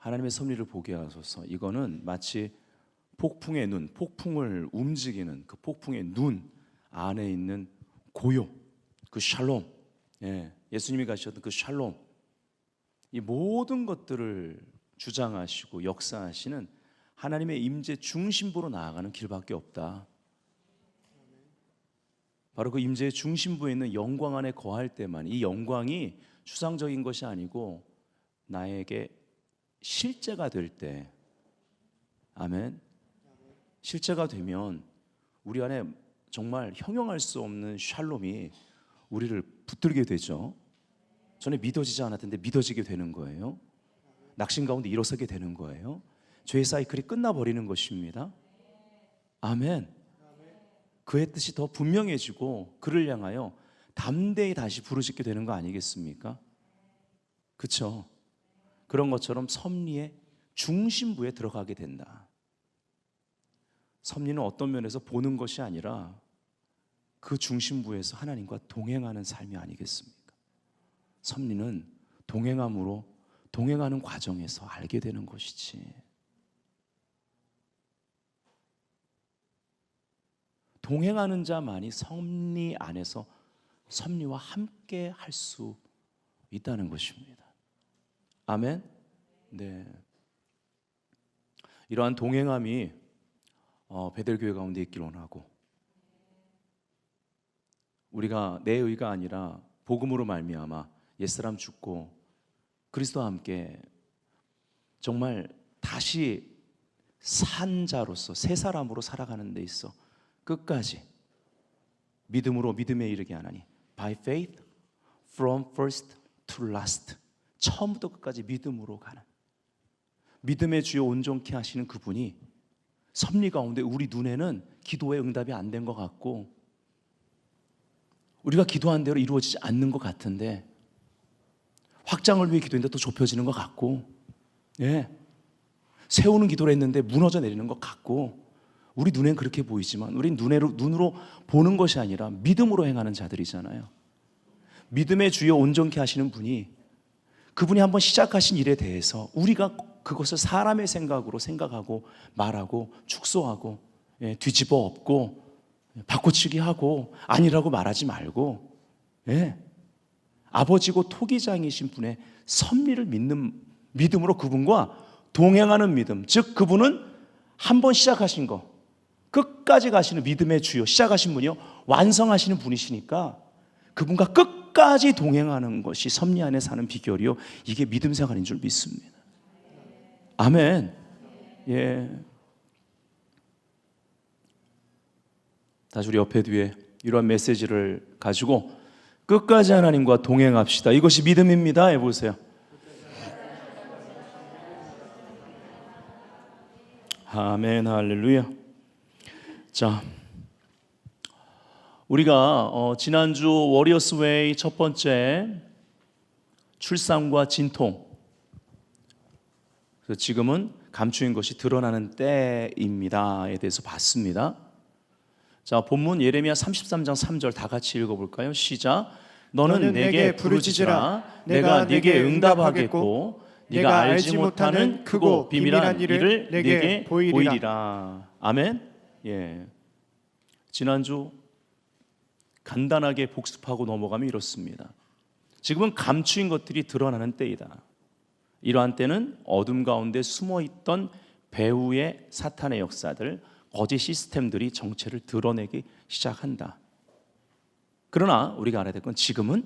하나님의 섭리를 보게 하소서. 이거는 마치 폭풍의 눈, 폭풍을 움직이는 그 폭풍의 눈 안에 있는 고요, 그 샬롬, 예수님이 가셨던 그 샬롬, 이 모든 것들을 주장하시고 역사하시는 하나님의 임재 중심부로 나아가는 길밖에 없다. 바로 그 임재의 중심부에 있는 영광 안에 거할 때만, 이 영광이 추상적인 것이 아니고 나에게 실제가 될 때, 아멘, 실제가 되면 우리 안에 정말 형용할 수 없는 샬롬이 우리를 붙들게 되죠. 전에 믿어지지 않았던데 믿어지게 되는 거예요. 낙심 가운데 일어서게 되는 거예요. 죄의 사이클이 끝나버리는 것입니다. 아멘. 그의 뜻이 더 분명해지고 그를 향하여 담대히 다시 부르짖게 되는 거 아니겠습니까? 그렇죠? 그런 것처럼 섭리의 중심부에 들어가게 된다. 섭리는 어떤 면에서 보는 것이 아니라 그 중심부에서 하나님과 동행하는 삶이 아니겠습니까? 섭리는 동행함으로, 동행하는 과정에서 알게 되는 것이지. 동행하는 자만이 섭리 안에서 섭리와 함께 할 수 있다는 것입니다. 아멘. 네. 이러한 동행함이 베델교회 가운데 있기를 원하고, 우리가 내 의가 아니라 복음으로 말미암아 옛사람 죽고 그리스도와 함께 정말 다시 산 자로서 새 사람으로 살아가는 데 있어 끝까지 믿음으로 믿음에 이르게 하나니, by faith from first to last, 처음부터 끝까지 믿음으로 가는, 믿음의 주요 온전케 하시는 그분이 섭리 가운데 우리 눈에는 기도의 응답이 안 된 것 같고 우리가 기도한 대로 이루어지지 않는 것 같은데, 확장을 위해 기도했는데 또 좁혀지는 것 같고, 세우는 기도를 했는데 무너져 내리는 것 같고, 우리 눈엔 그렇게 보이지만 우린 눈으로 보는 것이 아니라 믿음으로 행하는 자들이잖아요. 믿음의 주요 온전케 하시는 분이, 그분이 한번 시작하신 일에 대해서 우리가 그것을 사람의 생각으로 생각하고 말하고 축소하고 뒤집어 엎고 바꿔치기 하고 아니라고 말하지 말고, 아버지고 토기장이신 분의 섭리를 믿는 믿음으로 그분과 동행하는 믿음, 즉 그분은 한번 시작하신 거 끝까지 가시는 믿음의 주요, 시작하신 분이요 완성하시는 분이시니까 그분과 끝까지 동행하는 것이 섭리 안에 사는 비결이요, 이게 믿음 생활인 줄 믿습니다. 아멘. 다시 우리 옆에 뒤에 이러한 메시지를 가지고 끝까지 하나님과 동행합시다. 이것이 믿음입니다. 해보세요. 아멘, 할렐루야. 자, 우리가 지난주 워리어스 웨이 첫 번째 출산과 진통, 그래서 지금은 감추인 것이 드러나는 때입니다에 대해서 봤습니다. 자, 본문 예레미야 33장 3절 다 같이 읽어볼까요? 시작. 너는 내게 부르짖으라. 내가 네게 응답하겠고 네가 알지 못하는 크고 비밀한 일을 네게 보이리라. 아멘. 지난주 간단하게 복습하고 넘어가면 이렇습니다. 지금은 감추인 것들이 드러나는 때이다. 이러한 때는 어둠 가운데 숨어있던 배후의 사탄의 역사들, 거짓 시스템들이 정체를 드러내기 시작한다. 그러나 우리가 알아야 될 건 지금은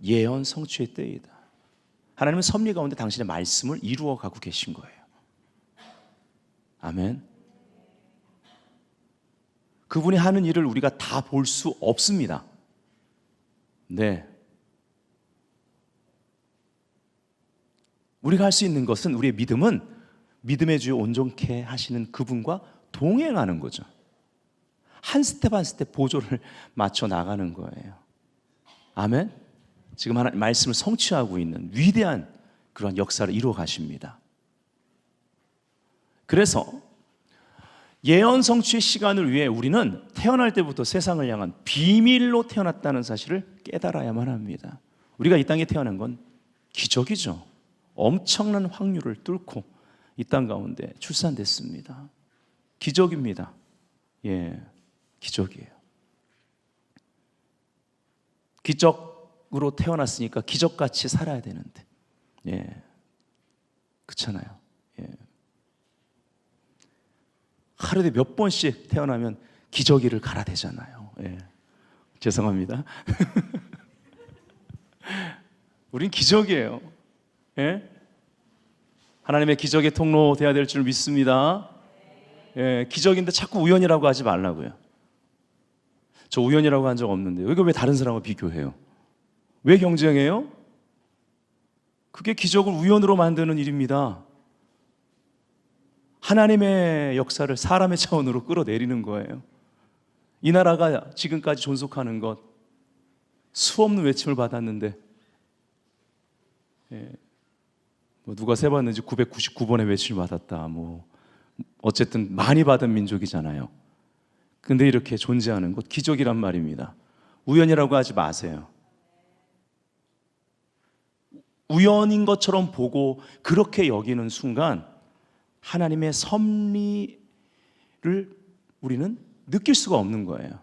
예언 성취의 때이다. 하나님은 섭리 가운데 당신의 말씀을 이루어가고 계신 거예요. 아멘. 그분이 하는 일을 우리가 다 볼 수 없습니다. 우리가 할 수 있는 것은, 우리의 믿음은 믿음의 주요 온전케 하시는 그분과 동행하는 거죠. 한 스텝 한 스텝 보조를 맞춰 나가는 거예요. 아멘. 지금 하나님 말씀을 성취하고 있는 위대한 그런 역사를 이루어 가십니다. 그래서 예언 성취의 시간을 위해 우리는 태어날 때부터 세상을 향한 비밀로 태어났다는 사실을 깨달아야만 합니다. 우리가 이 땅에 태어난 건 기적이죠. 엄청난 확률을 뚫고 이 땅 가운데 출산됐습니다. 기적입니다. 예, 기적이에요. 기적으로 태어났으니까 기적같이 살아야 되는데, 예, 그렇잖아요. 예. 하루에 몇 번씩 태어나면 기저귀를 갈아대잖아요. 예. 죄송합니다. 우린 기적이에요. 예? 하나님의 기적의 통로 돼야 될 줄 믿습니다. 예, 기적인데 자꾸 우연이라고 하지 말라고요. 저 우연이라고 한 적 없는데 이거 왜 다른 사람과 비교해요? 왜 경쟁해요? 그게 기적을 우연으로 만드는 일입니다. 하나님의 역사를 사람의 차원으로 끌어내리는 거예요. 이 나라가 지금까지 존속하는 것, 수없는 외침을 받았는데, 예, 뭐 누가 세봤는지 999번의 외침을 받았다. 뭐 어쨌든 많이 받은 민족이잖아요. 근데 이렇게 존재하는 것, 기적이란 말입니다. 우연이라고 하지 마세요. 우연인 것처럼 보고 그렇게 여기는 순간 하나님의 섭리를 우리는 느낄 수가 없는 거예요.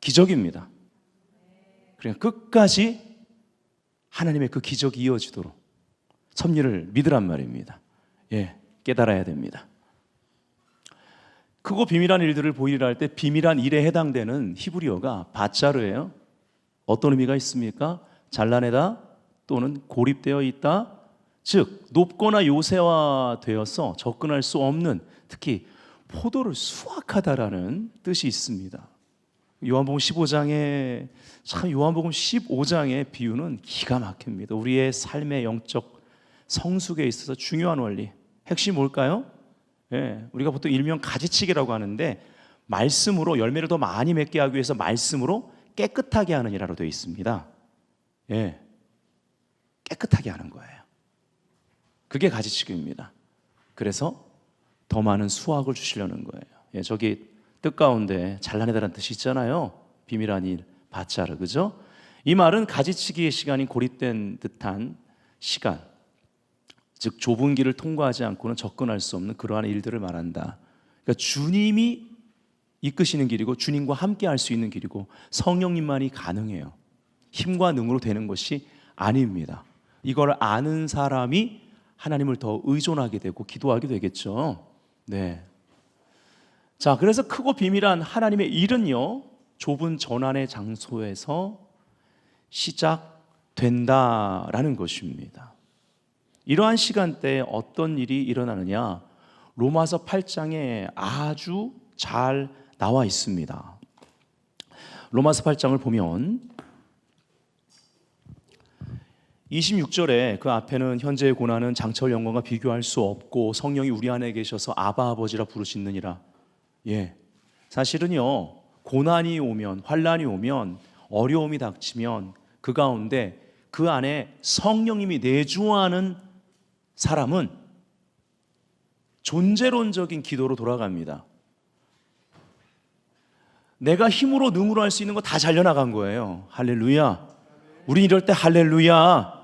기적입니다. 그러니까 끝까지 하나님의 그 기적이 이어지도록 섭리를 믿으란 말입니다. 예, 깨달아야 됩니다. 크고 비밀한 일들을 보이리라 할 때 비밀한 일에 해당되는 히브리어가 바짜르예요. 어떤 의미가 있습니까? 잘라내다 또는 고립되어 있다. 즉 높거나 요새화되어서 접근할 수 없는, 특히 포도를 수확하다라는 뜻이 있습니다. 요한복음 15장의 비유는 기가 막힙니다. 우리의 삶의 영적 성숙에 있어서 중요한 원리, 핵심이 뭘까요? 예, 우리가 보통 일명 가지치기라고 하는데, 말씀으로 열매를 더 많이 맺게 하기 위해서 말씀으로 깨끗하게 하는 이라로 되어 있습니다. 예, 깨끗하게 하는 거예요. 그게 가지치기입니다. 그래서 더 많은 수확을 주시려는 거예요. 예, 저기 뜻 가운데 잘라내다라는 뜻이 있잖아요. 비밀한 일, 바짜르, 그죠? 이 말은 가지치기의 시간이 고립된 듯한 시간, 즉 좁은 길을 통과하지 않고는 접근할 수 없는 그러한 일들을 말한다. 그러니까 주님이 이끄시는 길이고 주님과 함께 할 수 있는 길이고 성령님만이 가능해요. 힘과 능으로 되는 것이 아닙니다. 이걸 아는 사람이 하나님을 더 의존하게 되고 기도하게 되겠죠. 네. 자, 그래서 크고 비밀한 하나님의 일은요, 좁은 전환의 장소에서 시작된다라는 것입니다. 이러한 시간대에 어떤 일이 일어나느냐? 로마서 8장에 아주 잘 나와 있습니다. 로마서 8장을 보면 26절에 그 앞에는 현재의 고난은 장차의 영광과 비교할 수 없고 성령이 우리 안에 계셔서 아바 아버지라 부르시느니라. 예, 사실은요, 고난이 오면, 환난이 오면, 어려움이 닥치면 그 가운데 그 안에 성령님이 내주하는 사람은 존재론적인 기도로 돌아갑니다. 내가 힘으로 능으로 할 수 있는 거 다 잘려나간 거예요. 할렐루야. 우린 이럴 때 할렐루야.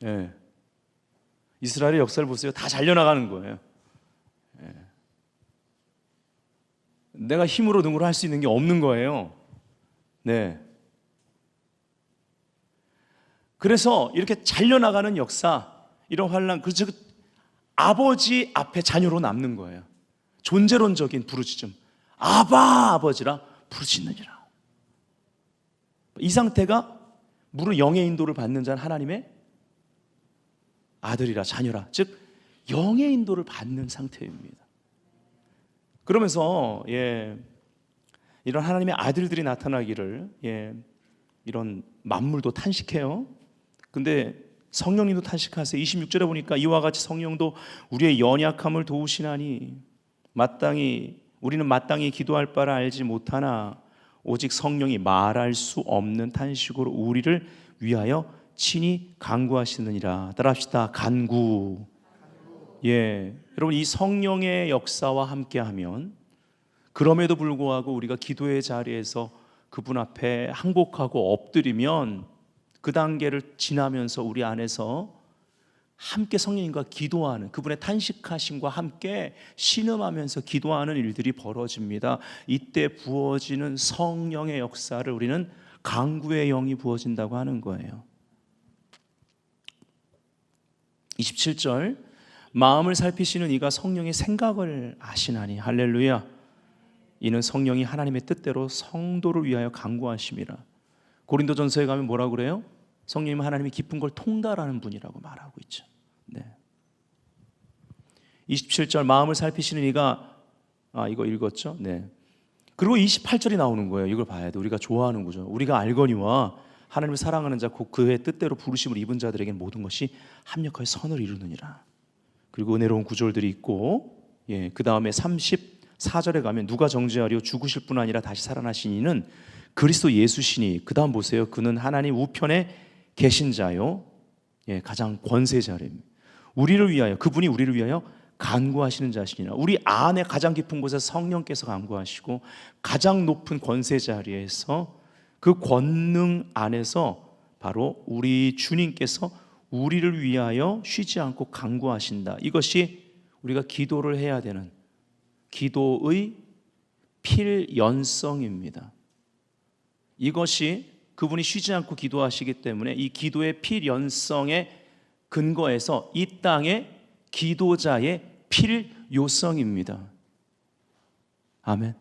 예. 이스라엘의 역사를 보세요. 다 잘려나가는 거예요. 예. 내가 힘으로 능으로 할 수 있는 게 없는 거예요. 네. 그래서 이렇게 잘려나가는 역사, 이런 환난, 즉 아버지 앞에 자녀로 남는 거예요. 존재론적인 부르짖음, 아바 아버지라 부르짖느니라. 이 상태가 무릇 영의 인도를 받는 자는 하나님의 아들이라, 자녀라, 즉 영의 인도를 받는 상태입니다. 그러면서 이런 하나님의 아들들이 나타나기를 이런 만물도 탄식해요. 근데 성령님도 탄식하세요. 26절에 보니까 이와 같이 성령도 우리의 연약함을 도우시나니 우리는 마땅히 기도할 바를 알지 못하나 오직 성령이 말할 수 없는 탄식으로 우리를 위하여 친히 간구하시느니라. 따라합시다. 간구. 예, 여러분, 이 성령의 역사와 함께하면, 그럼에도 불구하고 우리가 기도의 자리에서 그분 앞에 항복하고 엎드리면 그 단계를 지나면서 우리 안에서 함께 성령님과 기도하는, 그분의 탄식하심과 함께 신음하면서 기도하는 일들이 벌어집니다. 이때 부어지는 성령의 역사를 우리는 강구의 영이 부어진다고 하는 거예요. 27절, 마음을 살피시는 이가 성령의 생각을 아시나니. 할렐루야. 이는 성령이 하나님의 뜻대로 성도를 위하여 강구하심이라. 고린도전서에 가면 뭐라고 그래요? 성령님은 하나님이 깊은 걸 통달하는 분이라고 말하고 있죠. 네. 27절, 마음을 살피시는 이가, 이거 읽었죠? 네. 그리고 28절이 나오는 거예요. 이걸 봐야 돼. 우리가 좋아하는 구조. 우리가 알거니와 하나님을 사랑하는 자 곧 그의 뜻대로 부르심을 입은 자들에게는 모든 것이 합력하여 선을 이루느니라. 그리고 은혜로운 구절들이 있고, 그 다음에 34절에 가면 누가 정죄하리요? 죽으실 뿐 아니라 다시 살아나신 이는 그리스도 예수시니. 그 다음 보세요. 그는 하나님 우편에 계신 자요, 가장 권세자입니다. 우리를 위하여, 그분이 우리를 위하여 간구하시는 자시니라. 우리 안에 가장 깊은 곳에 성령께서 간구하시고 가장 높은 권세 자리에서 그 권능 안에서 바로 우리 주님께서 우리를 위하여 쉬지 않고 간구하신다. 이것이 우리가 기도를 해야 되는 기도의 필연성입니다. 이것이 그분이 쉬지 않고 기도하시기 때문에 이 기도의 필연성의 근거에서 이 땅의 기도자의 필요성입니다. 아멘.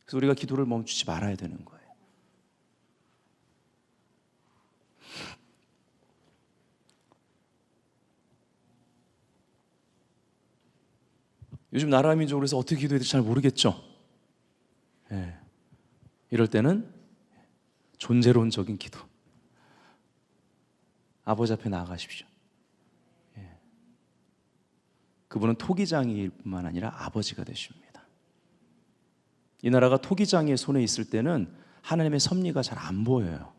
그래서 우리가 기도를 멈추지 말아야 되는 거예요. 요즘 나라 민족으로 해서 어떻게 기도해야 될지 잘 모르겠죠. 이럴 때는 존재론적인 기도, 아버지 앞에 나아가십시오. 그분은 토기장이일 뿐만 아니라 아버지가 되십니다. 이 나라가 토기장이의 손에 있을 때는 하나님의 섭리가 잘 안 보여요.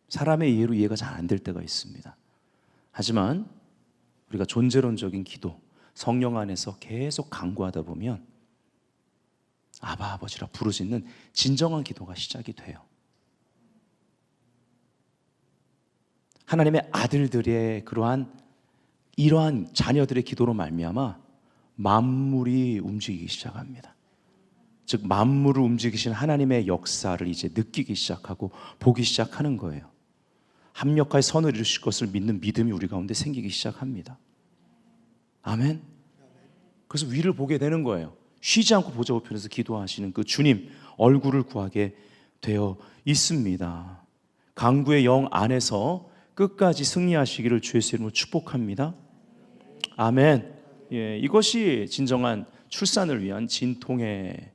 사람의 이해로 이해가 잘 안 될 때가 있습니다. 하지만 우리가 존재론적인 기도, 성령 안에서 계속 간구하다 보면 아바 아버지라 부르짖는 진정한 기도가 시작이 돼요. 하나님의 아들들의 이러한 자녀들의 기도로 말미암아 만물이 움직이기 시작합니다. 즉 만물을 움직이신 하나님의 역사를 이제 느끼기 시작하고 보기 시작하는 거예요. 합력하여 선을 이루실 것을 믿는 믿음이 우리 가운데 생기기 시작합니다. 아멘. 그래서 위를 보게 되는 거예요. 쉬지 않고 보좌 우편에서 기도하시는 그 주님 얼굴을 구하게 되어 있습니다. 강구의 영 안에서 끝까지 승리하시기를 주의 이름으로 축복합니다. 아멘. 이것이 진정한 출산을 위한 진통의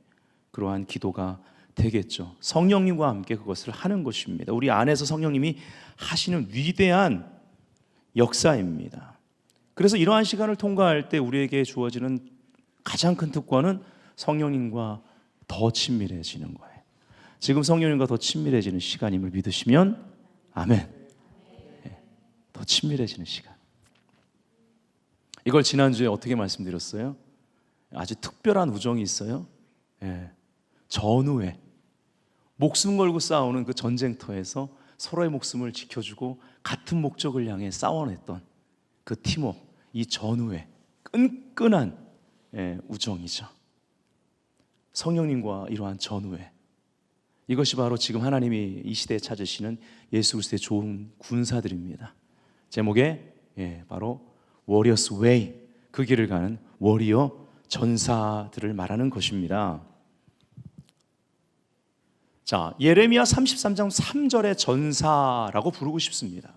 그러한 기도가 되겠죠. 성령님과 함께 그것을 하는 것입니다. 우리 안에서 성령님이 하시는 위대한 역사입니다. 그래서 이러한 시간을 통과할 때 우리에게 주어지는 가장 큰 특권은 성령님과 더 친밀해지는 거예요. 지금 성령님과 더 친밀해지는 시간임을 믿으시면 아멘. 더 친밀해지는 시간. 이걸 지난주에 어떻게 말씀드렸어요? 아주 특별한 우정이 있어요. 전우회. 목숨 걸고 싸우는 그 전쟁터에서 서로의 목숨을 지켜주고 같은 목적을 향해 싸워냈던 그 팀워크, 이 전우회, 끈끈한 우정이죠. 성령님과 이러한 전우회, 이것이 바로 지금 하나님이 이 시대에 찾으시는 예수 그리스도의 좋은 군사들입니다. 제목에 바로 워리어스 웨이, 그 길을 가는 워리어 전사들을 말하는 것입니다. 자, 예레미야 33장 3절의 전사라고 부르고 싶습니다.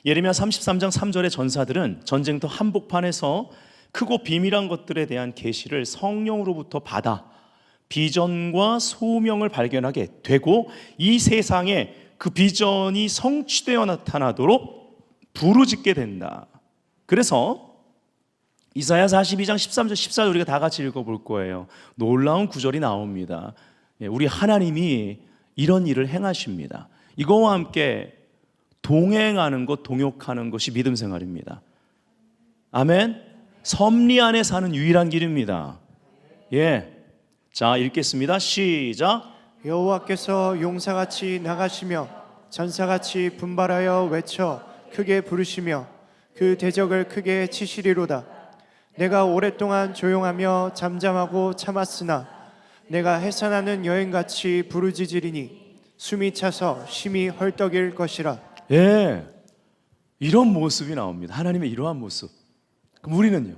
예레미야 33장 3절의 전사들은 전쟁터 한복판에서 크고 비밀한 것들에 대한 계시를 성령으로부터 받아 비전과 소명을 발견하게 되고 이 세상에 그 비전이 성취되어 나타나도록 부르짖게 된다. 그래서 이사야 42장 13절 14절 우리가 다 같이 읽어볼 거예요. 놀라운 구절이 나옵니다. 우리 하나님이 이런 일을 행하십니다. 이거와 함께 동행하는 것, 동역하는 것이 믿음 생활입니다. 아멘. 섭리 안에 사는 유일한 길입니다. 예. 자, 읽겠습니다. 시작. 여호와께서 용사같이 나가시며 전사같이 분발하여 외쳐 크게 부르시며 그 대적을 크게 치시리로다. 내가 오랫동안 조용하며 잠잠하고 참았으나 내가 해산하는 여인같이 부르짖으리니 숨이 차서 심히 헐떡일 것이라. 예. 이런 모습이 나옵니다. 하나님의 이러한 모습. 그럼 우리는요,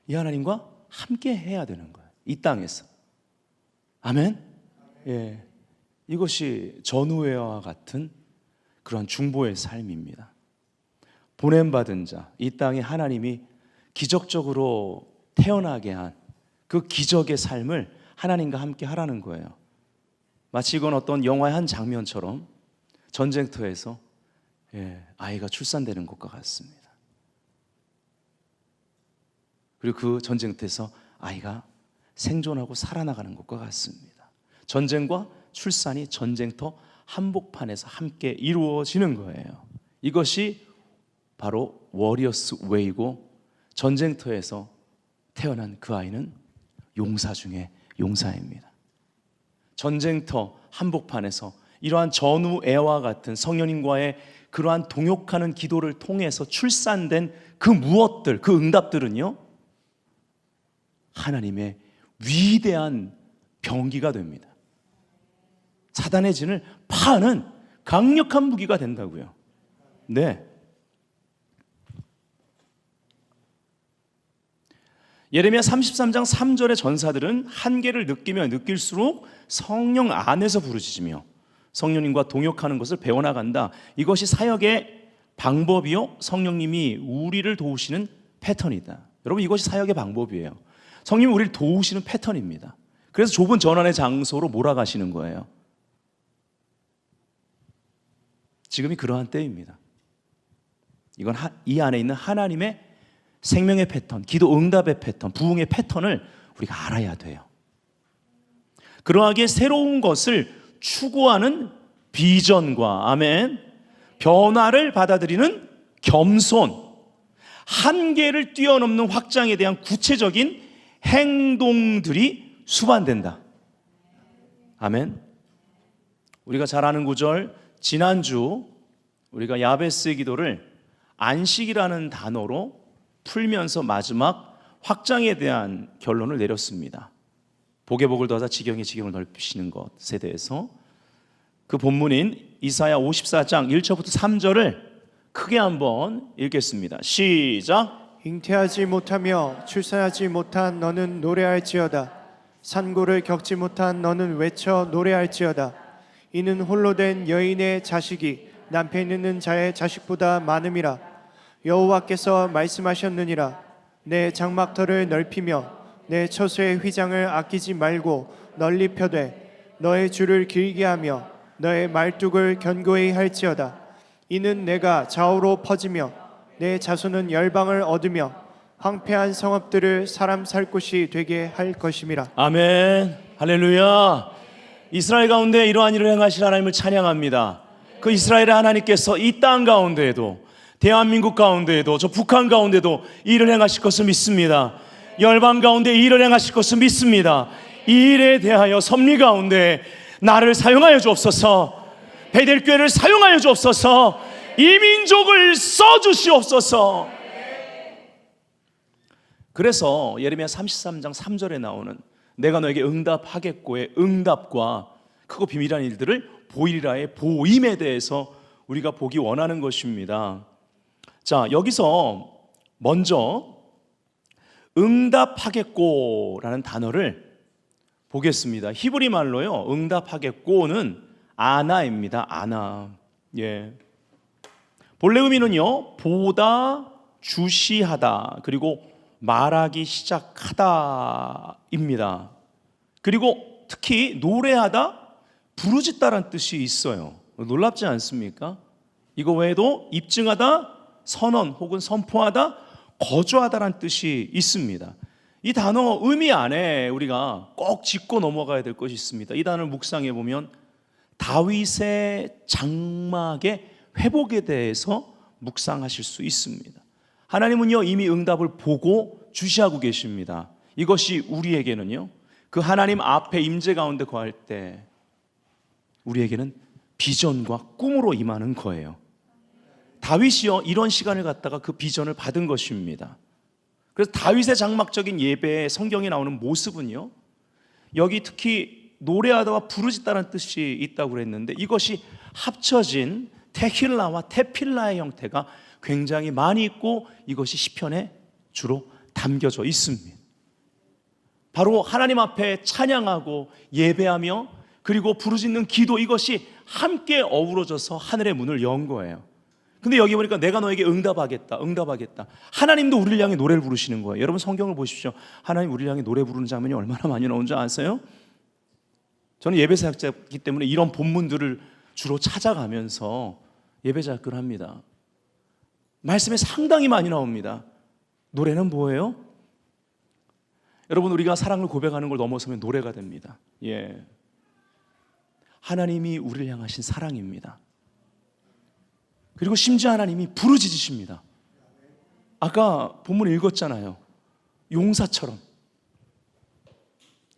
이 하나님과 함께 해야 되는 거예요. 이 땅에서. 아멘. 예. 이것이 전우회와 같은 그런 중보의 삶입니다. 보냄받은 자, 이 땅에 하나님이 기적적으로 태어나게 한 그 기적의 삶을 하나님과 함께 하라는 거예요. 마치 이건 어떤 영화의 한 장면처럼 전쟁터에서 아이가 출산되는 것과 같습니다. 그리고 그 전쟁터에서 아이가 생존하고 살아나가는 것과 같습니다. 전쟁과 출산이 전쟁터 한복판에서 함께 이루어지는 거예요. 이것이 바로 워리어스 웨이고, 전쟁터에서 태어난 그 아이는 용사 중에 용사입니다. 전쟁터 한복판에서 이러한 전우애와 같은 성령님과의 그러한 동역하는 기도를 통해서 출산된 그 무엇들, 그 응답들은요, 하나님의 위대한 병기가 됩니다. 사단의 진을 파는 강력한 무기가 된다고요. 네. 예레미야 33장 3절의 전사들은 한계를 느끼면 느낄수록 성령 안에서 부르짖으며 성령님과 동역하는 것을 배워나간다. 이것이 사역의 방법이요, 성령님이 우리를 도우시는 패턴이다. 여러분, 이것이 사역의 방법이에요. 성령님이 우리를 도우시는 패턴입니다. 그래서 좁은 전환의 장소로 몰아가시는 거예요. 지금이 그러한 때입니다. 이건 이 안에 있는 하나님의 생명의 패턴, 기도 응답의 패턴, 부흥의 패턴을 우리가 알아야 돼요. 그러하기에 새로운 것을 추구하는 비전과, 아멘, 변화를 받아들이는 겸손, 한계를 뛰어넘는 확장에 대한 구체적인 행동들이 수반된다. 아멘. 우리가 잘 아는 구절, 지난주 우리가 야베스의 기도를 안식이라는 단어로 풀면서 마지막 확장에 대한 결론을 내렸습니다. 복에 복을 더하사 지경에 지경을 넓히시는 것에 대해서 그 본문인 이사야 54장 1절부터 3절을 크게 한번 읽겠습니다. 시작. 잉태하지 못하며 출산하지 못한 너는 노래할지어다. 산고를 겪지 못한 너는 외쳐 노래할지어다. 이는 홀로 된 여인의 자식이 남편 있는 자의 자식보다 많음이라. 여호와께서 말씀하셨느니라. 내 장막터를 넓히며 내 처소의 휘장을 아끼지 말고 널리 펴되 너의 줄을 길게 하며 너의 말뚝을 견고히 할지어다. 이는 내가 좌우로 퍼지며 내 자손은 열방을 얻으며 황폐한 성읍들을 사람 살 곳이 되게 할 것임이라. 아멘. 할렐루야. 이스라엘 가운데 이러한 일을 행하실 하나님을 찬양합니다. 그 이스라엘의 하나님께서 이 땅 가운데에도, 대한민국 가운데에도, 저 북한 가운데도 이 일을 행하실 것을 믿습니다. 열방 가운데 이 일을 행하실 것을 믿습니다. 이 일에 대하여 섭리 가운데 나를 사용하여 주옵소서. 베델교회를 사용하여 주옵소서. 이 민족을 써주시옵소서. 그래서 예레미야 33장 3절에 나오는 내가 너에게 응답하겠고의 응답과 크고 비밀한 일들을 보이리라의 보임에 대해서 우리가 보기 원하는 것입니다. 자, 여기서 먼저 응답하겠고라는 단어를 보겠습니다. 히브리 말로요, 응답하겠고는 아나입니다. 아나. 예. 본래 의미는요, 보다, 주시하다, 그리고 말하기 시작하다입니다. 그리고 특히 노래하다, 부르짖다라는 뜻이 있어요. 놀랍지 않습니까? 이거 외에도 입증하다, 선언 혹은 선포하다, 거주하다라는 뜻이 있습니다. 이 단어 의미 안에 우리가 꼭 짚고 넘어가야 될 것이 있습니다. 이 단어를 묵상해 보면 다윗의 장막의 회복에 대해서 묵상하실 수 있습니다. 하나님은요, 이미 응답을 보고 주시하고 계십니다. 이것이 우리에게는요, 그 하나님 앞에 임재 가운데 거할 때 우리에게는 비전과 꿈으로 임하는 거예요. 다윗이요, 이런 시간을 갖다가 그 비전을 받은 것입니다. 그래서 다윗의 장막적인 예배에 성경에 나오는 모습은요, 여기 특히 노래하다와 부르짖다는 뜻이 있다고 그랬는데, 이것이 합쳐진 테힐라와 테필라의 형태가 굉장히 많이 있고, 이것이 시편에 주로 담겨져 있습니다. 바로 하나님 앞에 찬양하고 예배하며 그리고 부르짖는 기도, 이것이 함께 어우러져서 하늘의 문을 연 거예요. 근데 여기 보니까 내가 너에게 응답하겠다, 응답하겠다. 하나님도 우리를 향해 노래를 부르시는 거예요. 여러분 성경을 보십시오. 하나님 우리를 향해 노래 부르는 장면이 얼마나 많이 나온 줄 아세요? 저는 예배사역자이기 때문에 이런 본문들을 주로 찾아가면서 예배자학을 합니다. 말씀에 상당히 많이 나옵니다. 노래는 뭐예요? 여러분, 우리가 사랑을 고백하는 걸 넘어서면 노래가 됩니다. 예. 하나님이 우리를 향하신 사랑입니다. 그리고 심지어 하나님이 부르짖으십니다. 아까 본문 읽었잖아요. 용사처럼.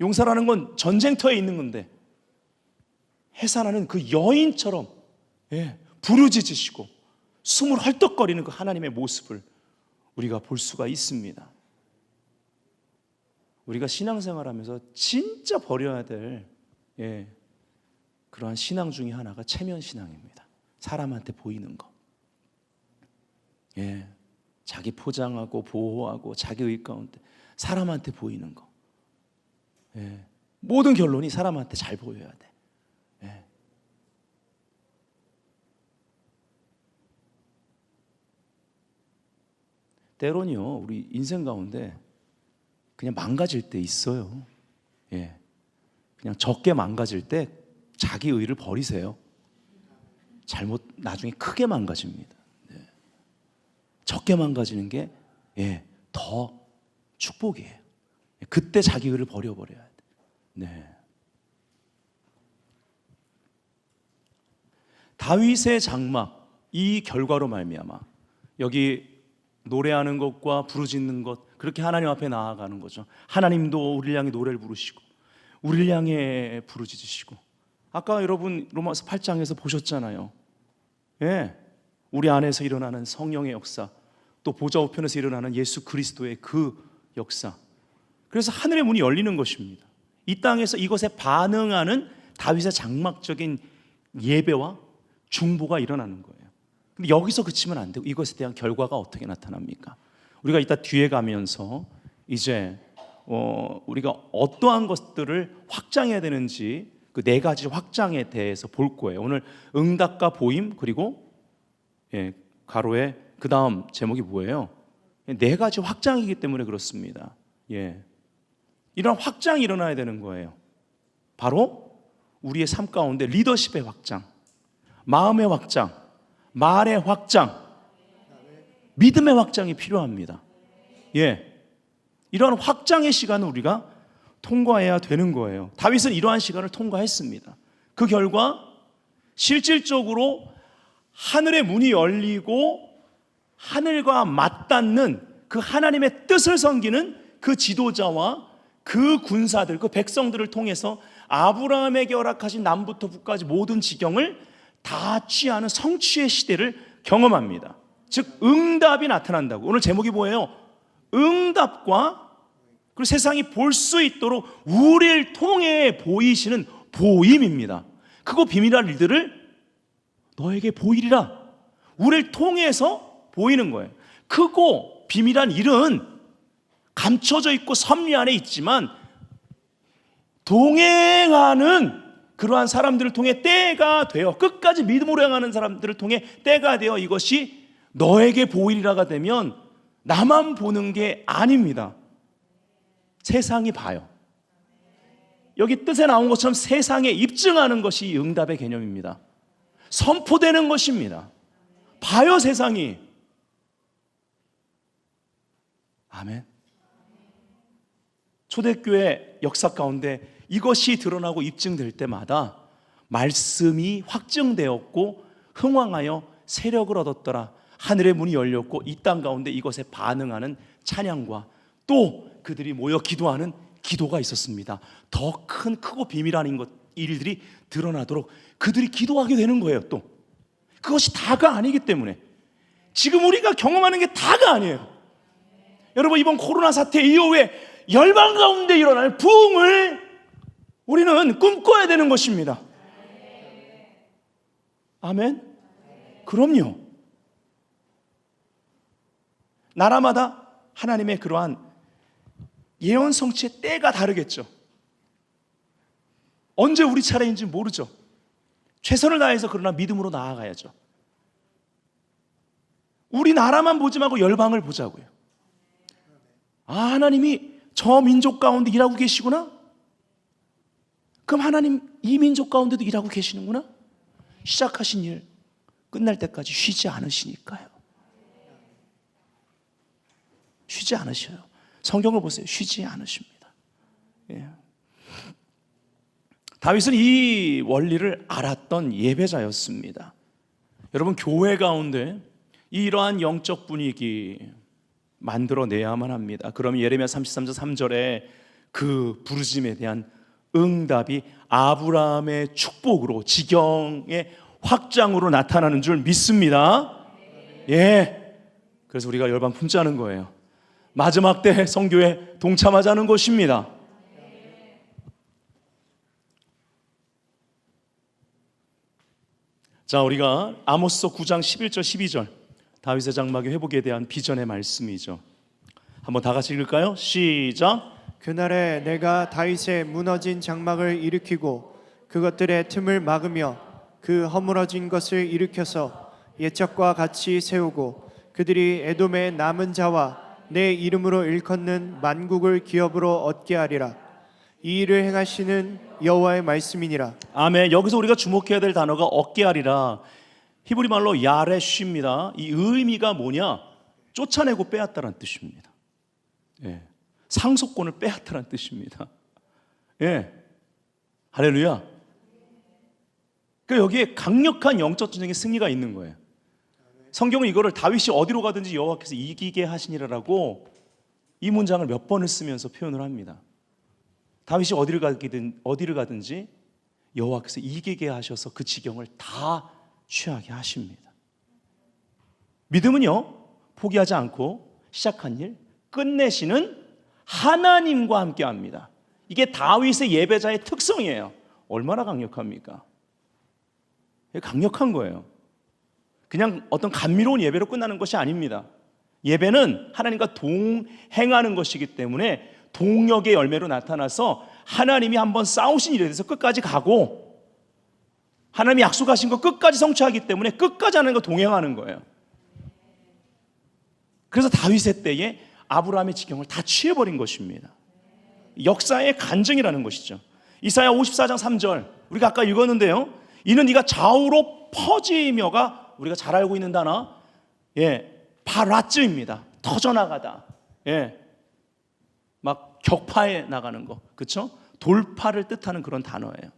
용사라는 건 전쟁터에 있는 건데, 해산하는 그 여인처럼, 예, 부르짖으시고 숨을 헐떡거리는 그 하나님의 모습을 우리가 볼 수가 있습니다. 우리가 신앙생활하면서 진짜 버려야 될, 예, 그러한 신앙 중에 하나가 체면 신앙입니다. 사람한테 보이는 거. 예, 자기 포장하고 보호하고 자기의 가운데 사람한테 보이는 거. 예, 모든 결론이 사람한테 잘 보여야 돼. 예. 때론요, 우리 인생 가운데 그냥 망가질 때 있어요. 예, 그냥 적게 망가질 때 자기 의를 버리세요. 잘못 나중에 크게 망가집니다. 네. 적게 망가지는 게, 예, 더 축복이에요. 그때 자기 의를 버려버려야 돼. 네. 다윗의 장막, 이 결과로 말미암아 여기 노래하는 것과 부르짖는 것, 그렇게 하나님 앞에 나아가는 거죠. 하나님도 우리를 향해 노래를 부르시고 우리를 향해 부르짖으시고, 아까 여러분 로마서 8장에서 보셨잖아요. 예, 우리 안에서 일어나는 성령의 역사, 또 보좌 우편에서 일어나는 예수 그리스도의 그 역사. 그래서 하늘의 문이 열리는 것입니다. 이 땅에서 이것에 반응하는 다윗의 장막적인 예배와 중보가 일어나는 거예요. 근데 여기서 그치면 안 되고 이것에 대한 결과가 어떻게 나타납니까? 우리가 이따 뒤에 가면서 이제 우리가 어떠한 것들을 확장해야 되는지 그 네 가지 확장에 대해서 볼 거예요. 오늘 응답과 보임, 그리고, 예, 가로에 그 다음 제목이 뭐예요? 네 가지 확장이기 때문에 그렇습니다. 예, 이런 확장이 일어나야 되는 거예요. 바로 우리의 삶 가운데 리더십의 확장, 마음의 확장, 말의 확장, 믿음의 확장이 필요합니다. 예, 이러한 확장의 시간을 우리가 통과해야 되는 거예요. 다윗은 이러한 시간을 통과했습니다. 그 결과 실질적으로 하늘의 문이 열리고 하늘과 맞닿는 그 하나님의 뜻을 섬기는 그 지도자와 그 군사들, 그 백성들을 통해서 아브라함에게 허락하신 남부터 북까지 모든 지경을 다 취하는 성취의 시대를 경험합니다. 즉 응답이 나타난다고. 오늘 제목이 뭐예요? 응답과, 그리고 세상이 볼 수 있도록 우리를 통해 보이시는 보임입니다. 크고 비밀한 일들을 너에게 보이리라. 우리를 통해서 보이는 거예요. 크고 비밀한 일은 감춰져 있고 섭리 안에 있지만 동행하는 그러한 사람들을 통해 때가 되어, 끝까지 믿음으로 향하는 사람들을 통해 때가 되어 이것이 너에게 보이리라가 되면 나만 보는 게 아닙니다. 세상이 봐요. 여기 뜻에 나온 것처럼 세상에 입증하는 것이 응답의 개념입니다. 선포되는 것입니다. 봐요, 세상이. 아멘. 초대교회 역사 가운데 이것이 드러나고 입증될 때마다 말씀이 확증되었고 흥왕하여 세력을 얻었더라. 하늘의 문이 열렸고 이 땅 가운데 이것에 반응하는 찬양과 또 그들이 모여 기도하는 기도가 있었습니다. 더 크고 비밀한 일들이 드러나도록 그들이 기도하게 되는 거예요. 또 그것이 다가 아니기 때문에, 지금 우리가 경험하는 게 다가 아니에요. 여러분, 이번 코로나 사태 이후에 열방 가운데 일어날 부흥을 우리는 꿈꿔야 되는 것입니다. 아멘? 그럼요. 나라마다 하나님의 그러한 예언 성취의 때가 다르겠죠. 언제 우리 차례인지 모르죠. 최선을 다해서 그러나 믿음으로 나아가야죠. 우리나라만 보지 말고 열방을 보자고요. 아, 하나님이 저 민족 가운데 일하고 계시구나? 그럼 하나님 이 민족 가운데도 일하고 계시는구나? 시작하신 일 끝날 때까지 쉬지 않으시니까요. 쉬지 않으셔요. 성경을 보세요. 쉬지 않으십니다. 예. 다윗은 이 원리를 알았던 예배자였습니다. 여러분, 교회 가운데 이러한 영적 분위기 만들어내야만 합니다. 그럼 예레미야 33장 3절에 그 부르심에 대한 응답이 아브라함의 축복으로, 지경의 확장으로 나타나는 줄 믿습니다. 예. 그래서 우리가 열방 품자는 거예요. 마지막 때 선교에 동참하자는 것입니다. 자, 우리가 아모스서 9장 11절 12절 다윗의 장막의 회복에 대한 비전의 말씀이죠. 한번 다 같이 읽을까요? 시작. 그날에 내가 다윗의 무너진 장막을 일으키고 그것들의 틈을 막으며 그 허물어진 것을 일으켜서 옛적과 같이 세우고 그들이 에돔의 남은 자와 내 이름으로 일컫는 만국을 기업으로 얻게 하리라. 이 일을 행하시는 여호와의 말씀이니라. 아멘. 여기서 우리가 주목해야 될 단어가 얻게 하리라. 히브리 말로 야레쉬입니다. 이 의미가 뭐냐? 쫓아내고 빼앗다라는 뜻입니다. 예. 상속권을 빼앗다라는 뜻입니다. 예. 할렐루야. 그러니까 여기에 강력한 영적 전쟁의 승리가 있는 거예요. 성경은 이거를 다윗이 어디로 가든지 여호와께서 이기게 하시니라라고 이 문장을 몇 번을 쓰면서 표현을 합니다. 다윗이 어디를 가든지 여호와께서 이기게 하셔서 그 지경을 다 취하게 하십니다. 믿음은요, 포기하지 않고 시작한 일 끝내시는 하나님과 함께 합니다. 이게 다윗의 예배자의 특성이에요. 얼마나 강력합니까? 강력한 거예요. 그냥 어떤 감미로운 예배로 끝나는 것이 아닙니다. 예배는 하나님과 동행하는 것이기 때문에 동역의 열매로 나타나서 하나님이 한번 싸우신 일에 대해서 끝까지 가고 하나님이 약속하신 거 끝까지 성취하기 때문에 끝까지 하나님과 동행하는 거예요. 그래서 다윗의 때에 아브라함의 지경을 다 취해버린 것입니다. 역사의 간증이라는 것이죠. 이사야 54장 3절 우리가 아까 읽었는데요, 이는 네가 좌우로 퍼지며가 우리가 잘 알고 있는 단어, 바라츠입니다. 터져나가다. 막 격파해 나가는 거, 그렇죠? 돌파를 뜻하는 그런 단어예요.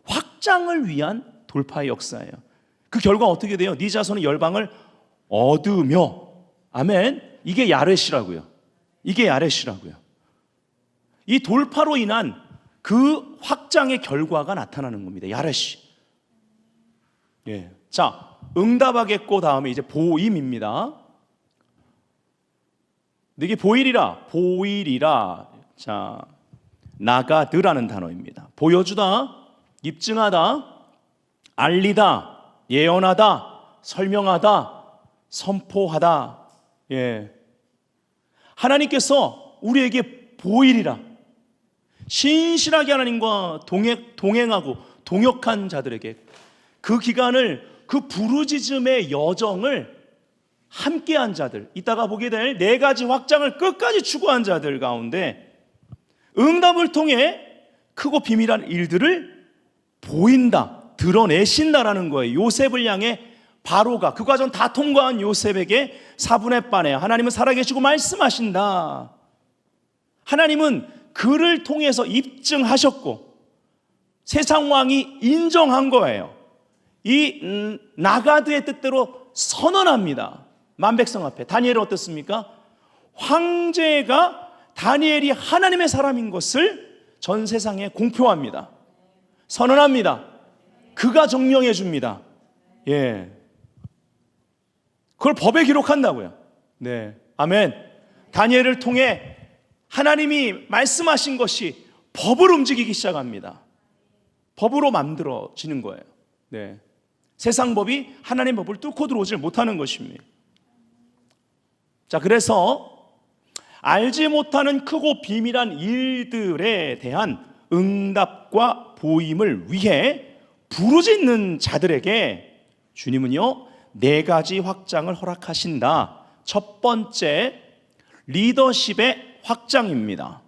확장을 위한 돌파의 역사예요. 그 결과 어떻게 돼요? 네 자손은 열방을 얻으며, 아멘. 이게 야렛이라고요. 이게 야렛이라고요. 이 돌파로 인한 그 확장의 결과가 나타나는 겁니다. 야렛이. 자, 응답하겠고 다음에 이제 보임입니다. 이게 보일이라. 자, 나가드라는 단어입니다. 보여주다, 입증하다, 알리다, 예언하다, 설명하다, 선포하다. 하나님께서 우리에게 보일이라, 신실하게 하나님과 동행하고 동역한 자들에게 그 기간을, 그 부르짖음의 여정을 함께한 자들, 이따가 보게 될 네 가지 확장을 끝까지 추구한 자들 가운데 응답을 통해 크고 비밀한 일들을 보인다, 드러내신다라는 거예요. 요셉을 향해 바로가 그 과정 다 통과한 요셉에게 사분의 반에 하나님은 살아계시고 말씀하신다. 하나님은 그를 통해서 입증하셨고 세상 왕이 인정한 거예요. 이 나가드의 뜻대로 선언합니다. 만백성 앞에. 다니엘은 어떻습니까? 황제가 다니엘이 하나님의 사람인 것을 전 세상에 공표합니다. 선언합니다. 그가 증명해 줍니다. 예. 그걸 법에 기록한다고요. 네. 아멘. 다니엘을 통해 하나님이 말씀하신 것이 법을 움직이기 시작합니다. 법으로 만들어지는 거예요. 네. 세상 법이 하나님 법을 뚫고 들어오질 못하는 것입니다. 자, 그래서 알지 못하는 크고 비밀한 일들에 대한 응답과 보임을 위해 부르짖는 자들에게 주님은요 4가지 확장을 허락하신다. 첫 번째, 리더십의 확장입니다.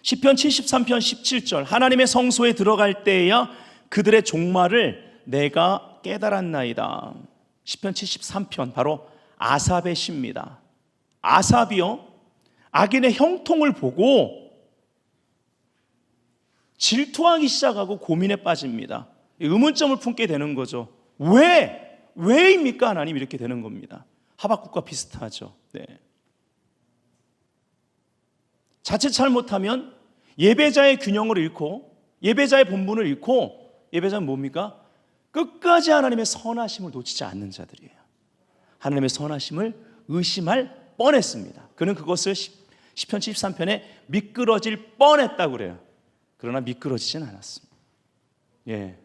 시편 73편 17절, 하나님의 성소에 들어갈 때에야 그들의 종말을 내가 깨달았나이다. 시편 73편, 바로 아삽의 시입니다. 아삽이요 악인의 형통을 보고 질투하기 시작하고 고민에 빠집니다. 의문점을 품게 되는 거죠. 왜입니까? 하나님, 이렇게 되는 겁니다. 하박국과 비슷하죠. 네. 자칫 잘못하면 예배자의 균형을 잃고 예배자의 본분을 잃고, 예배자는 뭡니까? 끝까지 하나님의 선하심을 놓치지 않는 자들이에요. 하나님의 선하심을 의심할 뻔했습니다. 그는 그것을 시편 73편에 미끄러질 뻔했다고 그래요. 그러나 미끄러지진 않았습니다. 예.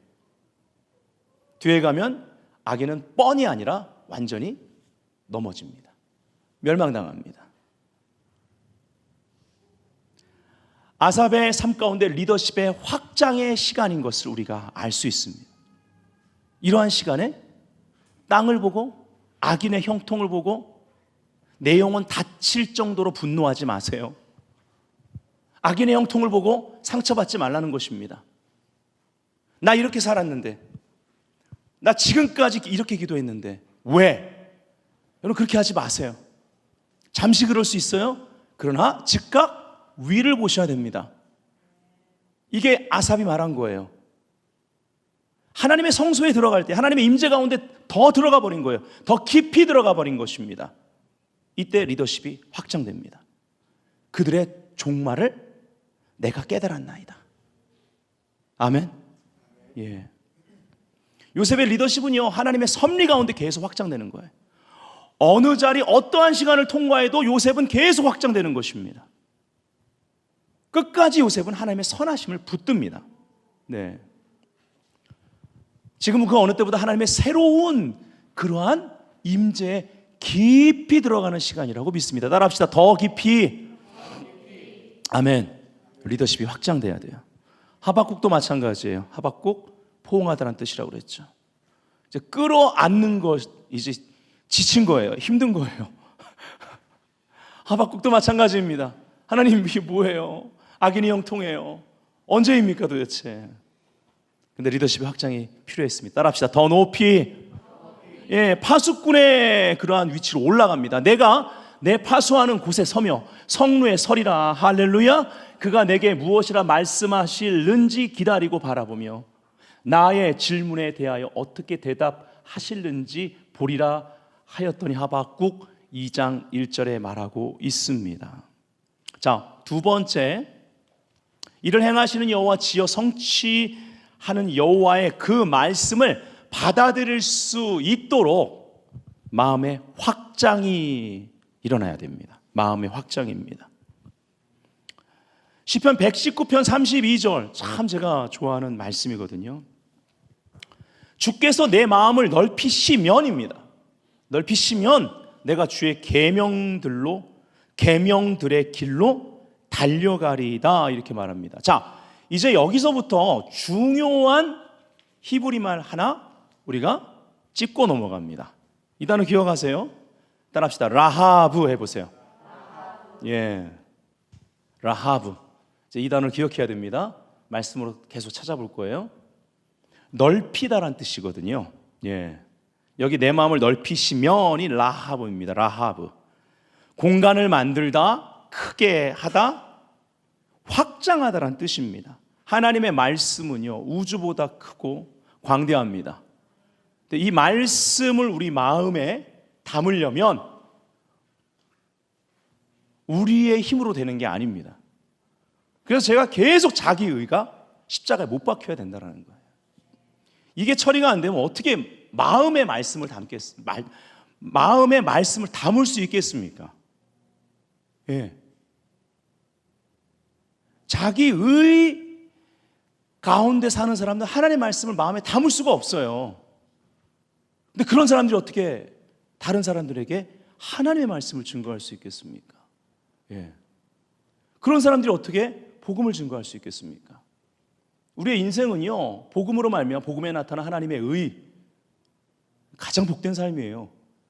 뒤에 가면 악인은 뻔이 아니라 완전히 넘어집니다. 멸망당합니다. 아삽의 삶 가운데 리더십의 확장의 시간인 것을 우리가 알 수 있습니다. 이러한 시간에 땅을 보고 악인의 형통을 보고 내 영혼 다칠 정도로 분노하지 마세요. 악인의 형통을 보고 상처받지 말라는 것입니다. 나 이렇게 살았는데, 나 지금까지 이렇게 기도했는데 왜? 여러분, 그렇게 하지 마세요. 잠시 그럴 수 있어요. 그러나 즉각 위를 보셔야 됩니다. 이게 아삽이 말한 거예요. 하나님의 성소에 들어갈 때 하나님의 임재 가운데 더 들어가 버린 거예요. 더 깊이 들어가 버린 것입니다. 이때 리더십이 확장됩니다. 그들의 종말을 내가 깨달았나이다. 아멘. 예. 요셉의 리더십은요 하나님의 섭리 가운데 계속 확장되는 거예요. 어느 자리 어떠한 시간을 통과해도 요셉은 계속 확장되는 것입니다. 끝까지 요셉은 하나님의 선하심을 붙듭니다. 네. 지금은 그 어느 때보다 하나님의 새로운 그러한 임재에 깊이 들어가는 시간이라고 믿습니다. 따라합시다. 더 깊이. 아멘. 리더십이 확장돼야 돼요. 하박국도 마찬가지예요. 하박국 포옹하다는 뜻이라고 그랬죠. 이제 끌어안는 것, 이제 지친 거예요. 힘든 거예요. 하박국도 마찬가지입니다. 하나님, 이게 뭐예요? 악인이 형통해요. 언제입니까 도대체? 근데 리더십의 확장이 필요했습니다. 따라합시다. 더 높이. 예, 파수꾼의 그러한 위치로 올라갑니다. 내가 내 파수하는 곳에 서며 성루에 서리라. 할렐루야. 그가 내게 무엇이라 말씀하실는지 기다리고 바라보며 나의 질문에 대하여 어떻게 대답하실는지 보리라 하였더니. 하박국 2장 1절에 말하고 있습니다. 자, 두 번째, 이를 행하시는 여호와 지어 성취하는 여호와의 그 말씀을 받아들일 수 있도록 마음의 확장이 일어나야 됩니다. 마음의 확장입니다. 시편 119편 32절, 참 제가 좋아하는 말씀이거든요. 주께서 내 마음을 넓히시면입니다. 넓히시면 내가 주의 계명들의 길로 달려가리다, 이렇게 말합니다. 자, 이제 여기서부터 중요한 히브리 말 하나 우리가 짚고 넘어갑니다. 이 단어 기억하세요? 따라합시다. 라하브 해보세요. 예, 라하브. 이제 이 단어를 기억해야 됩니다. 말씀으로 계속 찾아볼 거예요. 넓히다란 뜻이거든요. 예, 여기 내 마음을 넓히시면이 라하브입니다. 라하브. 공간을 만들다, 크게 하다, 확장하다란 뜻입니다. 하나님의 말씀은요 우주보다 크고 광대합니다. 이 말씀을 우리 마음에 담으려면 우리의 힘으로 되는 게 아닙니다. 그래서 제가 계속 자기의가 십자가에 못 박혀야 된다는 거예요. 이게 처리가 안 되면 어떻게 마음의 말씀을 마음의 말씀을 담을 수 있겠습니까? 예. 자기의 가운데 사는 사람들은 하나님의 말씀을 마음에 담을 수가 없어요. 근데 그런 사람들이 어떻게 다른 사람들에게 하나님의 말씀을 증거할 수 있겠습니까? 예. 그런 사람들이 어떻게 복음을 증거할 수 있겠습니까? 우리의 인생은요, 복음으로 말미암아 복음에 나타난 하나님의 의, 가장 복된 삶이에요.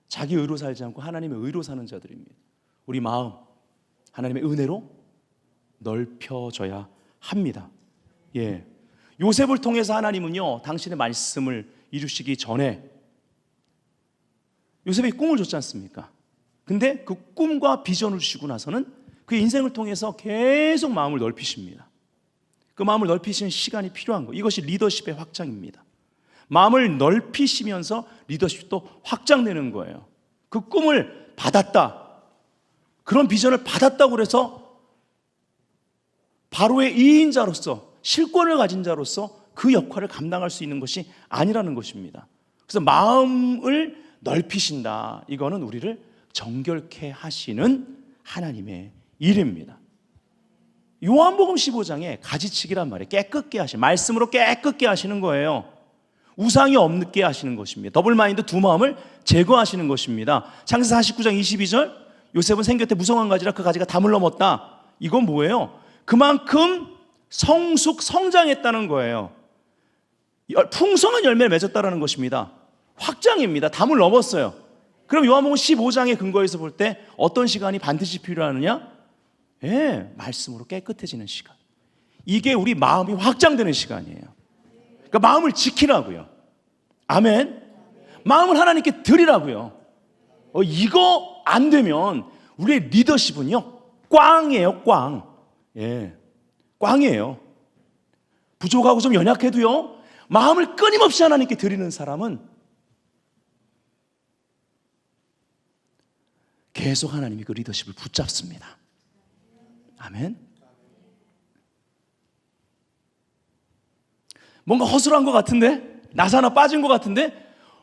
자기 의로 살지 않고 하나님의 의로 사는 자들입니다. 우리 마음 하나님의 은혜로 넓혀져야 합니다. 예. 요셉을 통해서 하나님은요, 당신의 말씀을 이루시기 전에 요셉이 꿈을 줬지 않습니까? 근데 그 꿈과 비전을 주시고 나서는 그 인생을 통해서 계속 마음을 넓히십니다. 그 마음을 넓히시는 시간이 필요한 거예요. 이것이 리더십의 확장입니다. 마음을 넓히시면서 리더십도 확장되는 거예요. 그 꿈을 받았다, 그런 비전을 받았다고 해서 바로의 이인자로서, 실권을 가진 자로서 그 역할을 감당할 수 있는 것이 아니라는 것입니다. 그래서 마음을 넓히신다, 이거는 우리를 정결케 하시는 하나님의 일입니다. 요한복음 15장에 가지치기란 말이에요. 깨끗게 하시는, 말씀으로 깨끗게 하시는 거예요. 우상이 없게 하시는 것입니다. 더블마인드, 두 마음을 제거하시는 것입니다. 창세기 49장 22절, 요셉은 생겼대 무성한 가지라 그 가지가 담을 넘었다. 이건 뭐예요? 그만큼 성장했다는 거예요. 풍성한 열매를 맺었다는 것입니다. 확장입니다. 담을 넘었어요. 그럼 요한복음 15장의 근거에서 볼 때 어떤 시간이 반드시 필요하느냐? 예, 말씀으로 깨끗해지는 시간. 이게 우리 마음이 확장되는 시간이에요. 그러니까 마음을 지키라고요. 아멘. 마음을 하나님께 드리라고요. 이거 안 되면 우리의 리더십은요, 꽝이에요, 꽝. 예, 꽝이에요. 부족하고 좀 연약해도요, 마음을 끊임없이 하나님께 드리는 사람은 계속 하나님이 그 리더십을 붙잡습니다. 아멘. 뭔가 허술한 것 같은데, 나사 하나 빠진 것 같은데,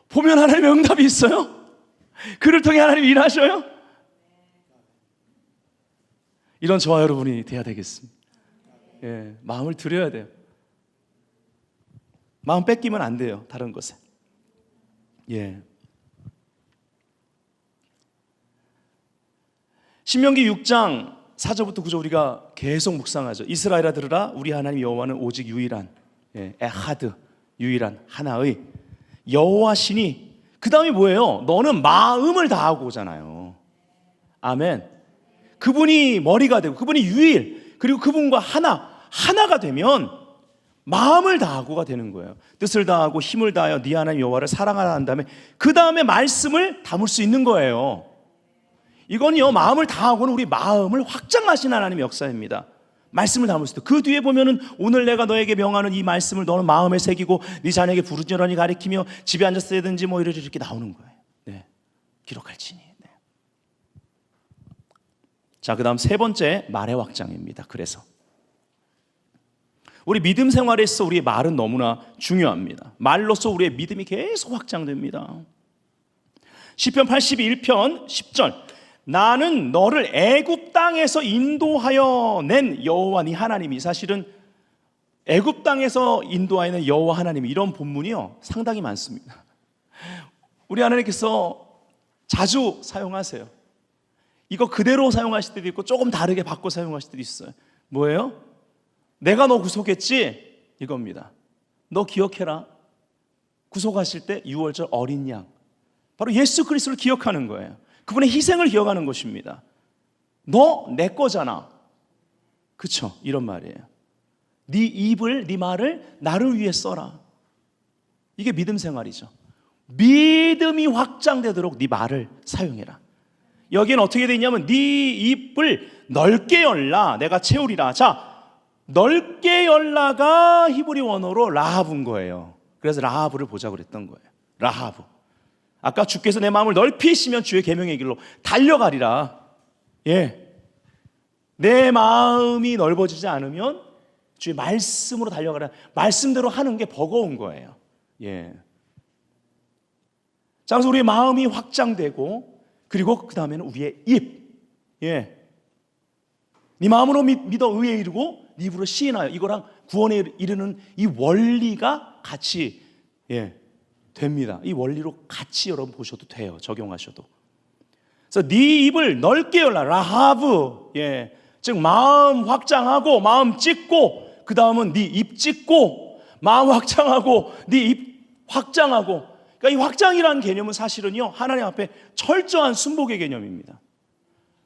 보면 하나님의 응답이 있어요. 그를 통해 하나님이 일하셔요. 이런 저와 여러분이 돼야 되겠습니다. 예, 마음을 드려야 돼요. 마음 뺏기면 안 돼요, 다른 것에. 예. 신명기 6장 4절부터 9절 우리가 계속 묵상하죠. 이스라엘아 들으라, 우리 하나님 여호와는 오직 유일한, 에하드, 유일한 하나의 여호와시니. 그 다음이 뭐예요? 너는 마음을 다하고 오잖아요. 아멘. 그분이 머리가 되고 그분이 유일, 그리고 그분과 하나가 되면 마음을 다하고가 되는 거예요. 뜻을 다하고 힘을 다하여 네 하나님 여호와를 사랑하라 한 다음에 그 다음에 말씀을 담을 수 있는 거예요. 이건요, 마음을 다하고는 우리 마음을 확장하시는 하나님의 역사입니다. 말씀을 담을 수 있다. 그 뒤에 보면은 오늘 내가 너에게 명하는 이 말씀을 너는 마음에 새기고 네 자녀에게 부르짖으니 가리키며 집에 앉아서 쓰든지 뭐 이렇게 나오는 거예요. 네, 기록할지니. 네. 자, 그 다음 세 번째, 말의 확장입니다. 그래서 우리 믿음 생활에서 우리의 말은 너무나 중요합니다. 말로써 우리의 믿음이 계속 확장됩니다. 시편 81편 10절, 나는 너를 애굽 땅에서 인도하여 낸 여호와 네 하나님이. 사실은 애굽 땅에서 인도하여 낸 여호와 하나님, 이런 본문이요, 상당히 많습니다. 우리 하나님께서 자주 사용하세요. 이거 그대로 사용하실 때도 있고 조금 다르게 바꿔 사용하실 때도 있어요. 뭐예요? 내가 너 구속했지? 이겁니다. 너 기억해라. 구속하실 때 6월절 어린 양, 바로 예수 그리스도를 기억하는 거예요. 그분의 희생을 기억하는 것입니다. 너 내 거잖아. 그쵸? 이런 말이에요. 네 입을, 네 말을 나를 위해 써라. 이게 믿음 생활이죠. 믿음이 확장되도록 네 말을 사용해라. 여기는 어떻게 돼 있냐면 네 입을 넓게 열라, 내가 채우리라. 자, 넓게 열라가 히브리 원어로 라하브인 거예요. 그래서 라하브를 보자고 그랬던 거예요. 라하브. 아까 주께서 내 마음을 넓히시면 주의 계명의 길로 달려가리라. 예, 내 마음이 넓어지지 않으면 주의 말씀으로 달려가라. 말씀대로 하는 게 버거운 거예요. 예. 자, 그래서 우리의 마음이 확장되고, 그리고 그 다음에는 우리의 입. 예. 네 마음으로 믿어 의에 이르고 네 입으로 시인하여, 이거랑 구원에 이르는 이 원리가 같이 됩니다. 이 원리로 같이 여러분 보셔도 돼요. 적용하셔도. 그래서 네 입을 넓게 열라. 라하브. 즉 마음 확장하고 마음 찢고, 그 다음은 네 입 찢고, 마음 확장하고 네 입 확장하고. 그러니까 이 확장이라는 개념은 사실은요, 하나님 앞에 철저한 순복의 개념입니다.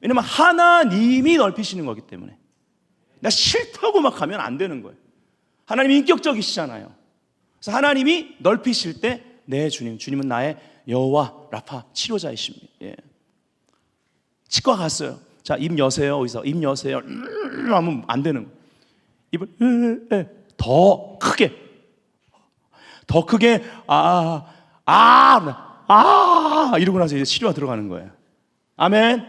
왜냐면 하나님이 넓히시는 거기 때문에. 나 싫다고 막 하면 안 되는 거예요. 하나님이 인격적이시잖아요. 그래서 하나님이 넓히실 때, 네 주님은 나의 여호와 라파 치료자이십니다. 치과 갔어요. 자, 입 여세요. 어디서 입 여세요. 하면 안 되는 거예요. 입을 더 크게 이러고 나서 이제 치료가 들어가는 거예요. 아멘.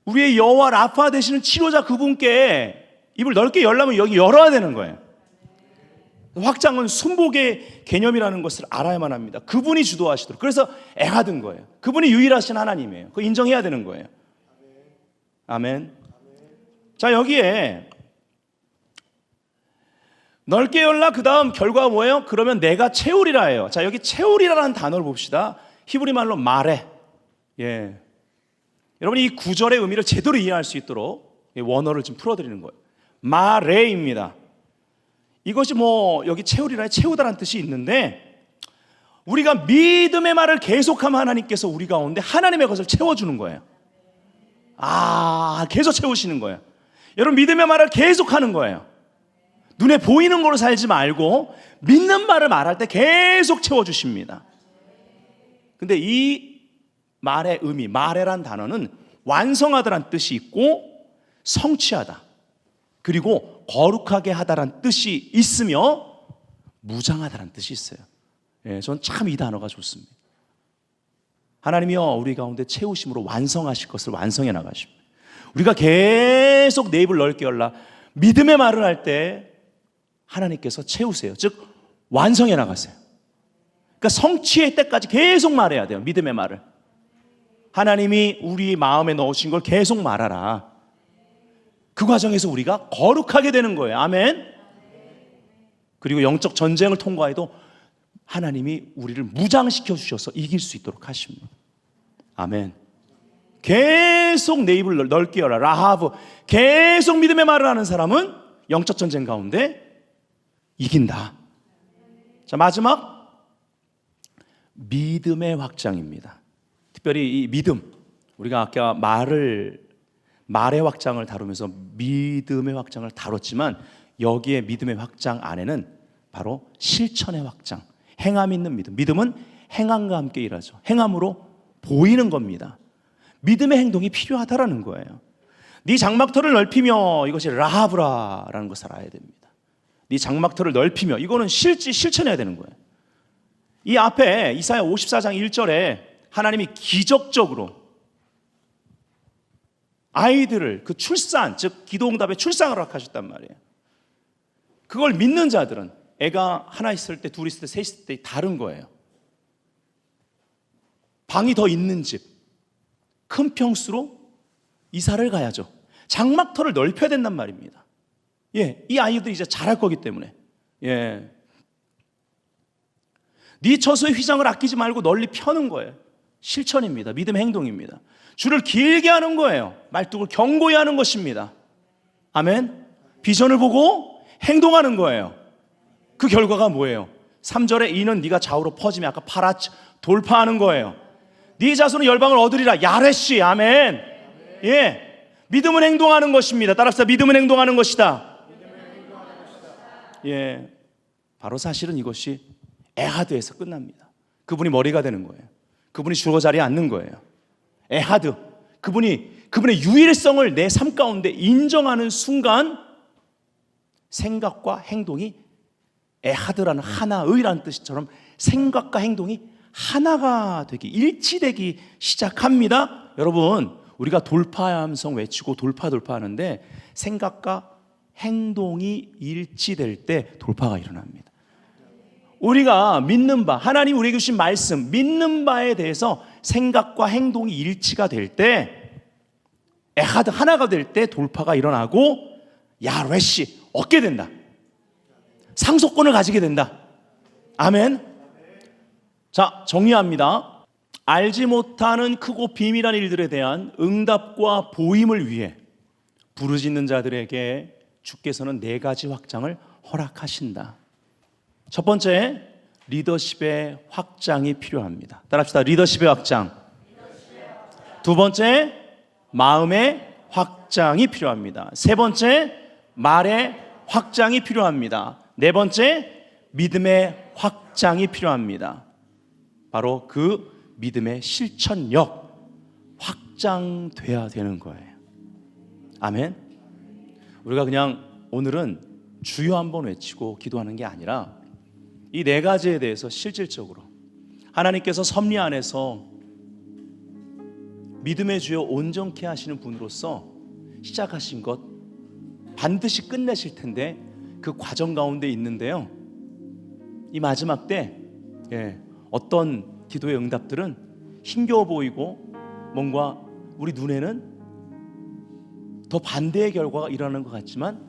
우리의 여호와 라파 되시는 치료자 그분께 입을 넓게 열려면 여기 열어야 되는 거예요. 확장은 순복의 개념이라는 것을 알아야만 합니다. 그분이 주도하시도록. 그래서 애하든 거예요. 그분이 유일하신 하나님이에요. 그거 인정해야 되는 거예요. 아멘. 자, 여기에 넓게 열라, 그 다음 결과가 뭐예요? 그러면 내가 채우리라 해요. 자, 여기 채우리라는 단어를 봅시다. 히브리 말로 마레. 여러분이 이 구절의 의미를 제대로 이해할 수 있도록 원어를 좀 풀어드리는 거예요. 마레입니다. 이것이 여기 채우리라, 채우다라는 뜻이 있는데, 우리가 믿음의 말을 계속하면 하나님께서 우리 가운데 하나님의 것을 채워주는 거예요. 계속 채우시는 거예요. 여러분, 믿음의 말을 계속하는 거예요. 눈에 보이는 걸로 살지 말고 믿는 말을 말할 때 계속 채워주십니다. 근데 이 말의 의미, 마레란 단어는 완성하다란 뜻이 있고, 성취하다, 그리고 거룩하게 하다란 뜻이 있으며, 무장하다란 뜻이 있어요. 저는 참 이 단어가 좋습니다. 하나님이요, 우리 가운데 채우심으로 완성하실 것을 완성해 나가십니다. 우리가 계속 내 입을 넓게 열라, 믿음의 말을 할 때 하나님께서 채우세요. 즉 완성해 나가세요. 그러니까 성취의 때까지 계속 말해야 돼요. 믿음의 말을. 하나님이 우리 마음에 넣으신 걸 계속 말하라. 그 과정에서 우리가 거룩하게 되는 거예요. 아멘. 그리고 영적 전쟁을 통과해도 하나님이 우리를 무장시켜 주셔서 이길 수 있도록 하십니다. 아멘. 계속 내 입을 넓게 열라. 라하브. 계속 믿음의 말을 하는 사람은 영적 전쟁 가운데 이긴다. 자, 마지막 믿음의 확장입니다. 특별히 이 믿음, 우리가 아까 말의 확장을 다루면서 믿음의 확장을 다뤘지만, 여기에 믿음의 확장 안에는 바로 실천의 확장, 행함 있는 믿음. 믿음은 행함과 함께 일하죠. 행함으로 보이는 겁니다. 믿음의 행동이 필요하다라는 거예요. 네 장막터를 넓히며, 이것이 라하브라라는 것을 알아야 됩니다. 네 장막터를 넓히며, 이거는 실천해야 되는 거예요. 이 앞에 이사야 54장 1절에 하나님이 기적적으로 아이들을, 그 출산, 즉 기도응답의 출산을 허락하셨단 말이에요. 그걸 믿는 자들은 애가 하나 있을 때, 둘 있을 때, 셋 있을 때 다른 거예요. 방이 더 있는 집, 큰 평수로 이사를 가야죠. 장막터를 넓혀야 된단 말입니다. 이 아이들이 이제 잘할 거기 때문에. 네 처소의 휘장을 아끼지 말고 널리 펴는 거예요. 실천입니다. 믿음의 행동입니다. 줄을 길게 하는 거예요. 말뚝을 견고히 하는 것입니다. 아멘. 비전을 보고 행동하는 거예요. 그 결과가 뭐예요? 3절에 이는 네가 좌우로 퍼지며, 아까 파라치, 돌파하는 거예요. 네 자손은 열방을 얻으리라. 야레시. 아멘. 믿음은 행동하는 것입니다. 따라서 믿음은 행동하는 것이다. 바로 사실은 이것이 에하드에서 끝납니다. 그분이 머리가 되는 거예요. 그분이 주어 자리에 앉는 거예요. 에하드, 그분의 유일성을 내 삶 가운데 인정하는 순간, 생각과 행동이 에하드라는 하나의라는 뜻처럼 생각과 행동이 하나가 되기, 일치되기 시작합니다. 여러분, 우리가 돌파의 함성 외치고 돌파 하는데 생각과 행동이 일치될 때 돌파가 일어납니다. 우리가 믿는 바, 하나님 우리에게 주신 말씀, 믿는 바에 대해서 생각과 행동이 일치가 될 때, 에하드 하나가 될 때 돌파가 일어나고 야레시 얻게 된다. 상속권을 가지게 된다. 아멘. 자, 정리합니다. 알지 못하는 크고 비밀한 일들에 대한 응답과 보임을 위해 부르짖는 자들에게 주께서는 4가지 확장을 허락하신다. 첫 번째, 리더십의 확장이 필요합니다. 따라합시다. 리더십의 확장. 두 번째, 마음의 확장이 필요합니다. 세 번째, 말의 확장이 필요합니다. 네 번째, 믿음의 확장이 필요합니다. 바로 그 믿음의 실천력 확장돼야 되는 거예요. 아멘. 우리가 그냥 오늘은 주여 한번 외치고 기도하는 게 아니라 이 4가지에 대해서 실질적으로 하나님께서 섭리 안에서 믿음의 주여 온전케 하시는 분으로서 시작하신 것 반드시 끝내실 텐데 그 과정 가운데 있는데요. 이 마지막 때 어떤 기도의 응답들은 힘겨워 보이고 뭔가 우리 눈에는 더 반대의 결과가 일어나는 것 같지만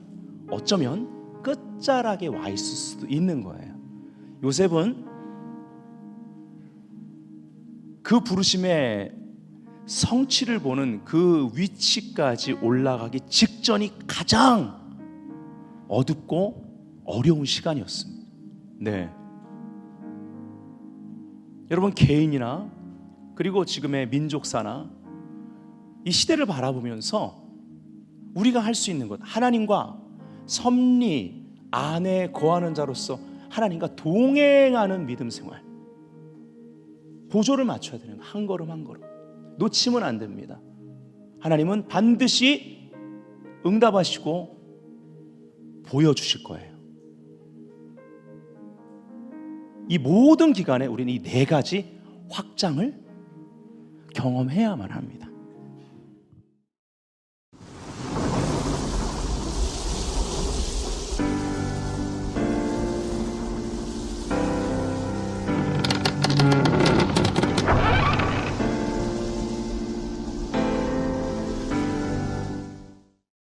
어쩌면 끝자락에 와 있을 수도 있는 거예요. 요셉은 그 부르심의 성취를 보는 그 위치까지 올라가기 직전이 가장 어둡고 어려운 시간이었습니다. 네. 여러분, 개인이나 그리고 지금의 민족사나 이 시대를 바라보면서 우리가 할 수 있는 것, 하나님과 섭리 안에 거하는 자로서 하나님과 동행하는 믿음 생활, 보조를 맞춰야 되는 거예요. 한 걸음 한 걸음 놓치면 안 됩니다. 하나님은 반드시 응답하시고 보여주실 거예요. 이 모든 기간에 우리는 이 4가지 확장을 경험해야만 합니다.